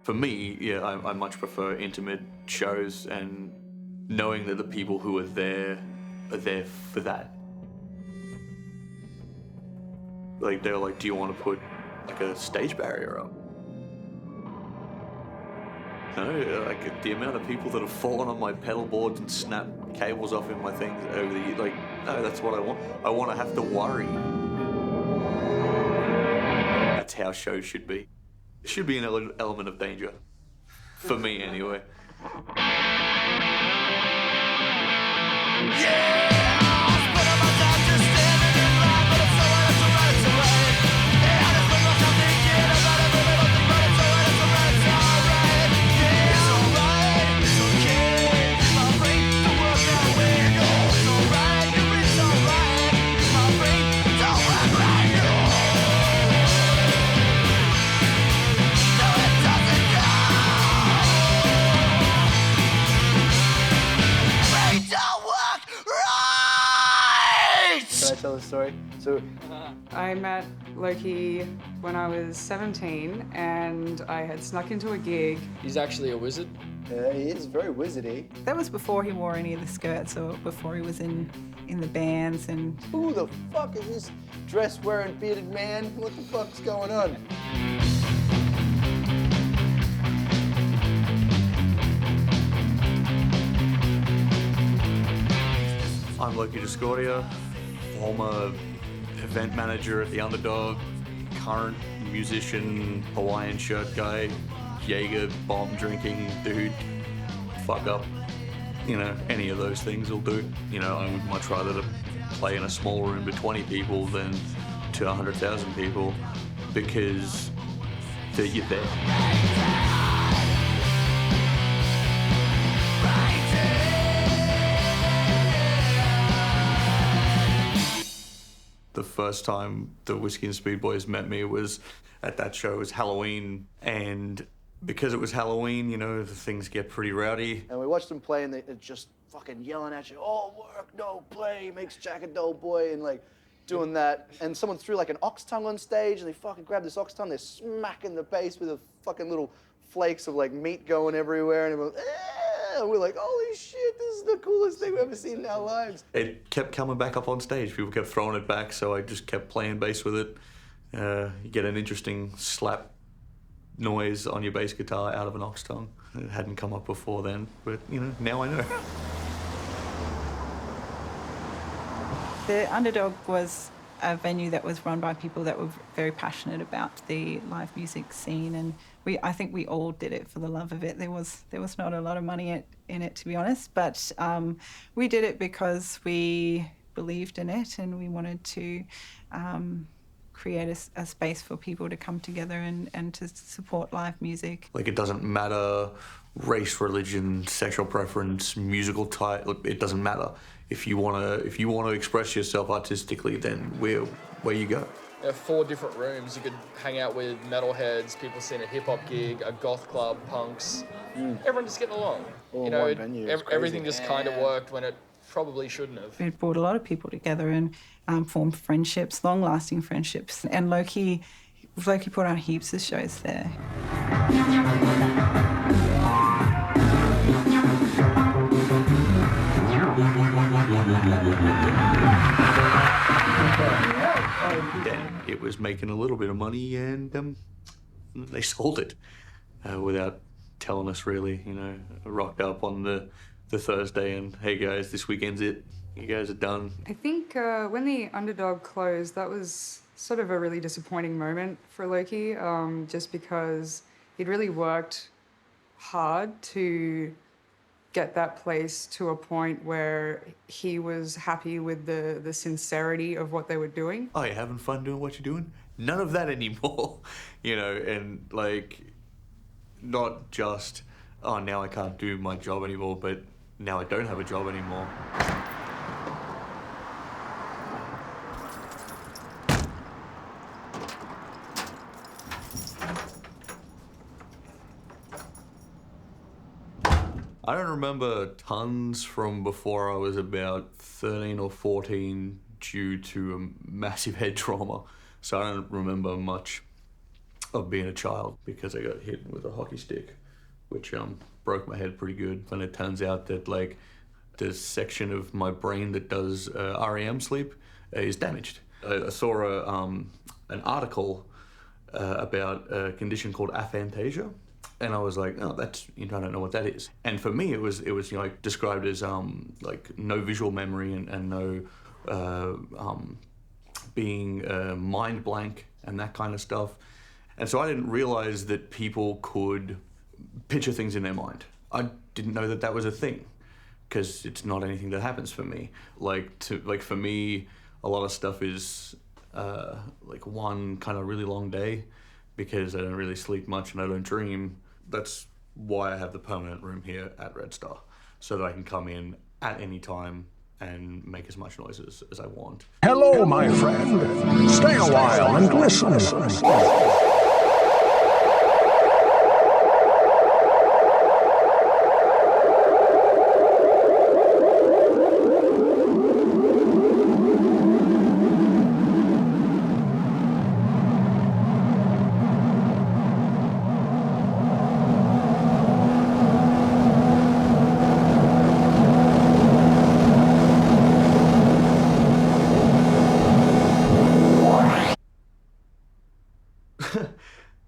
For me, yeah, I much prefer intimate shows and knowing that the people who are there for that. Like, they're like, do you want to put like a stage barrier up? No, like the amount of people that have fallen on my pedal boards and snapped cables off in my things over the years, like, no, that's what I want. I want to have to worry. That's how shows should be. It should be an element of danger. For me, anyway. Yeah! Tell the story. So I met Loki when I was 17 and I had snuck into a gig. He's actually a wizard. he is very wizardy. That was before he wore any of the skirts or before he was in the bands. And who the fuck is this dress-wearing bearded man? What the fuck's going on? I'm Loki Discordia, former event manager at the Underdog, current musician, Hawaiian shirt guy, Jaeger bomb drinking dude, fuck up. You know, any of those things will do. You know, I would much rather to play in a small room to 20 people than to 100,000 people because you're there. The first time the Whiskey and Speed Boys met me was at that show. It was Halloween, and because it was Halloween, you know, the things get pretty rowdy. And we watched them play, and they're just fucking yelling at you, all work, no play, makes Jack a dull boy, and like doing that. And someone threw like an ox tongue on stage, and they fucking grabbed this ox tongue, they're smacking the bass with a fucking little flakes of like meat going everywhere, and everyone's, and we're like, holy shit, this is the coolest thing we've ever seen in our lives. It kept coming back up on stage. People kept throwing it back, so I just kept playing bass with it. You get an interesting slap noise on your bass guitar out of an ox tongue. It hadn't come up before then, but, you know, now I know. the Underdog was a venue that was run by people that were very passionate about the live music scene, and I think we all did it for the love of it. There was not a lot of money in it, to be honest, but we did it because we believed in it and we wanted to create a space for people to come together and to support live music. Like, it doesn't matter race, religion, sexual preference, musical type. It doesn't matter. If you wanna express yourself artistically, then where you go. There are 4 different rooms. You could hang out with metalheads, people seeing a hip-hop gig, a goth club, punks. Everyone just getting along. All you know, one venue. It's everything crazy. just kind of worked when it probably shouldn't have. It brought a lot of people together and formed friendships, long-lasting friendships. And Loki put on heaps of shows there. Then it was making a little bit of money, and they sold it without telling us, really. You know, rocked up on the Thursday and, hey guys, this weekend's it. You guys are done. I think when the Underdog closed, that was sort of a really disappointing moment for Loki, just because he'd really worked hard to get that place to a point where he was happy with the sincerity of what they were doing. Oh, you're having fun doing what you're doing? None of that anymore. You know, and like, not just, oh, now I can't do my job anymore, but now I don't have a job anymore. I don't remember tons from before I was about 13 or 14 due to a massive head trauma, so I don't remember much of being a child because I got hit with a hockey stick, which broke my head pretty good. And it turns out that like the section of my brain that does REM sleep is damaged. I saw an article about a condition called aphantasia, and I was like, oh, that's, I don't know what that is. And for me, it was like described as like no visual memory and no being mind blank and that kind of stuff. And so I didn't realize that people could picture things in their mind. I didn't know that that was a thing, because it's not anything that happens for me. Like for me, a lot of stuff is like one kind of really long day because I don't really sleep much and I don't dream. That's why I have the permanent room here at Red Star, so that I can come in at any time and make as much noise as I want. Hello, my friend. Stay a while and listen.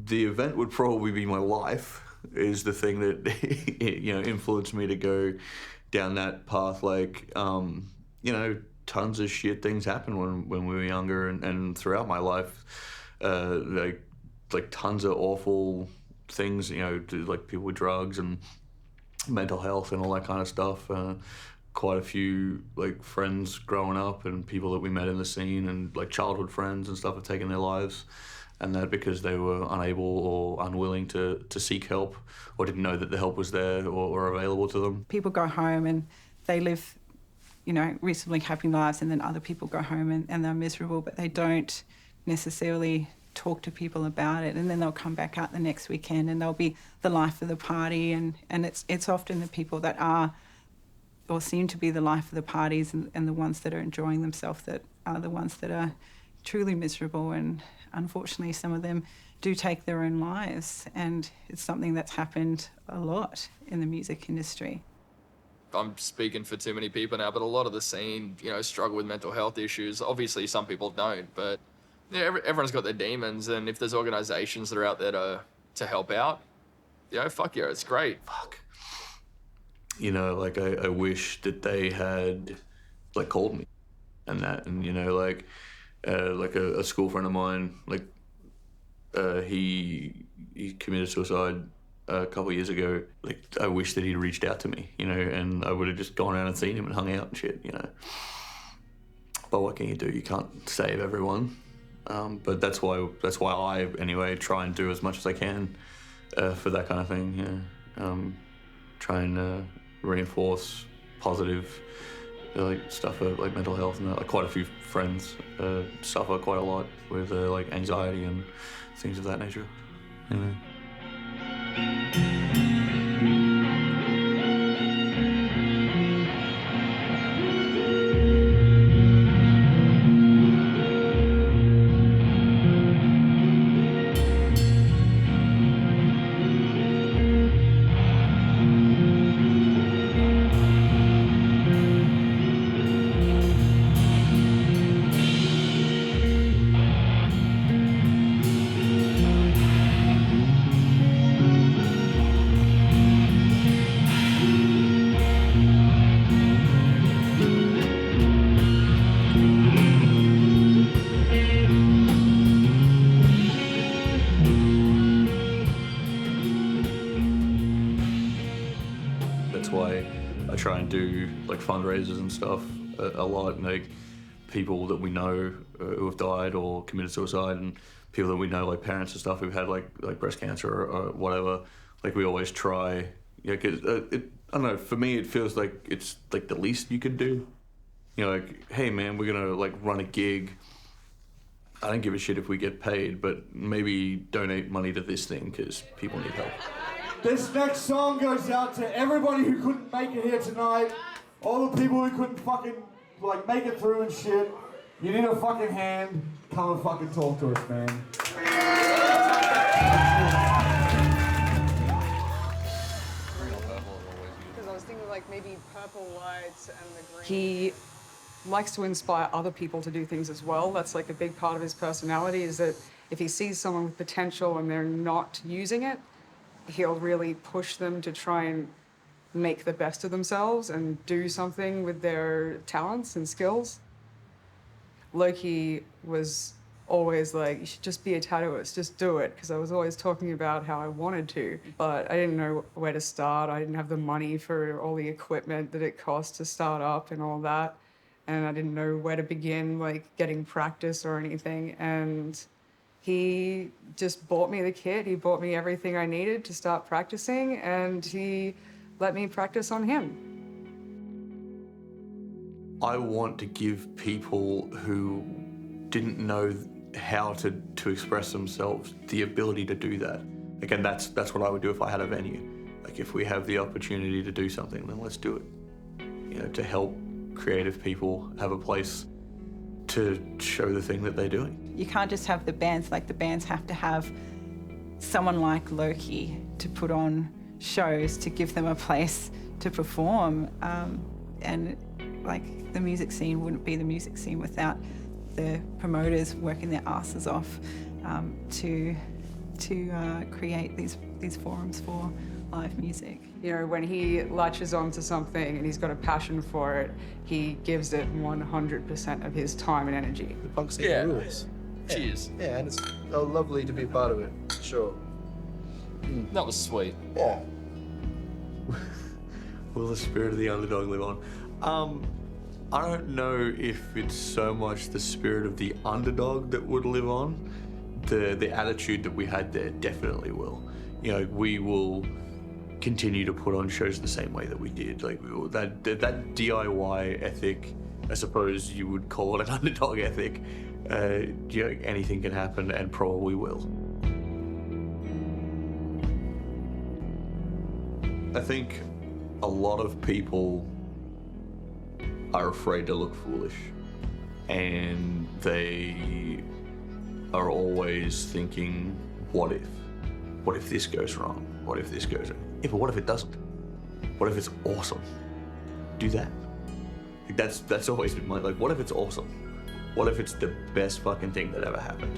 The event would probably be my life, is the thing that influenced me to go down that path. Like tons of shit things happen when we were younger and throughout my life, like tons of awful things, like people with drugs and mental health and all that kind of stuff. Quite a few like friends growing up and people that we met in the scene and like childhood friends and stuff have taken their lives. And that because they were unable or unwilling to seek help or didn't know that the help was there or available to them. People go home and they live, reasonably happy lives, and then other people go home and they're miserable, but they don't necessarily talk to people about it. And then they'll come back out the next weekend and they'll be the life of the party. And it's often the people that are or seem to be the life of the parties and the ones that are enjoying themselves that are the ones that are truly miserable, and unfortunately some of them do take their own lives, and it's something that's happened a lot in the music industry. I'm speaking for too many people now, but a lot of the scene, struggle with mental health issues. Obviously some people don't, but everyone's got their demons, and if there's organisations that are out there to help out, fuck yeah, it's great. Fuck. I wish that they had called me and that, and a school friend of mine, he committed suicide a couple of years ago. I wish that he'd reached out to me, and I would have just gone around and seen him and hung out and shit, But what can you do? You can't save everyone. But that's why I, anyway, try and do as much as I can for that kind of thing, try and reinforce positive stuff like mental health, and quite a few friends suffer quite a lot with anxiety and things of that nature. Try and do fundraisers and stuff a lot, and people that we know who have died or committed suicide, and people that we know parents and stuff who've had breast cancer or whatever. We always try, because I don't know, for me it feels like it's the least you could do. Hey man, we're gonna run a gig. I don't give a shit if we get paid, but maybe donate money to this thing because people need help. This next song goes out to everybody who couldn't make it here tonight. All the people who couldn't fucking, make it through and shit. You need a fucking hand. Come and fucking talk to us, man. he likes to inspire other people to do things as well. That's like a big part of his personality, is that if he sees someone with potential and they're not using it, he'll really push them to try and make the best of themselves and do something with their talents and skills. Loki was always like, you should just be a tattooist, just do it, because I was always talking about how I wanted to, but I didn't know where to start. I didn't have the money for all the equipment that it cost to start up and all that, and I didn't know where to begin, like getting practice or anything. And he just bought me the kit. He bought me everything I needed to start practicing, and he let me practice on him. I want to give people who didn't know how to express themselves the ability to do that. Again, that's what I would do if I had a venue. Like, if we have the opportunity to do something, then let's do it. You know, to help creative people have a place to show the thing that they're doing. You can't just have the bands, like the bands have to have someone like Loki to put on shows, to give them a place to perform. And like, the music scene wouldn't be the music scene without the promoters working their asses off to create these forums for live music. You know, when he latches onto something and he's got a passion for it, he gives it 100% of his time and energy. The punk scene rules. Cheers. Yeah, and it's lovely to be a part of it, sure. That was sweet. Yeah. Will the spirit of the underdog live on? I don't know if it's so much the spirit of the underdog that would live on. The attitude that we had there definitely will. You know, we will continue to put on shows the same way that we did. Like, we will, that DIY ethic, I suppose you would call it an underdog ethic. You know, anything can happen, and probably will. I think a lot of people are afraid to look foolish, and they are always thinking, what if? What if this goes wrong? What if this goes wrong? Yeah, but what if it doesn't? What if it's awesome? Do that. Like, that's always been my, like, what if it's awesome? What if it's the best fucking thing that ever happened?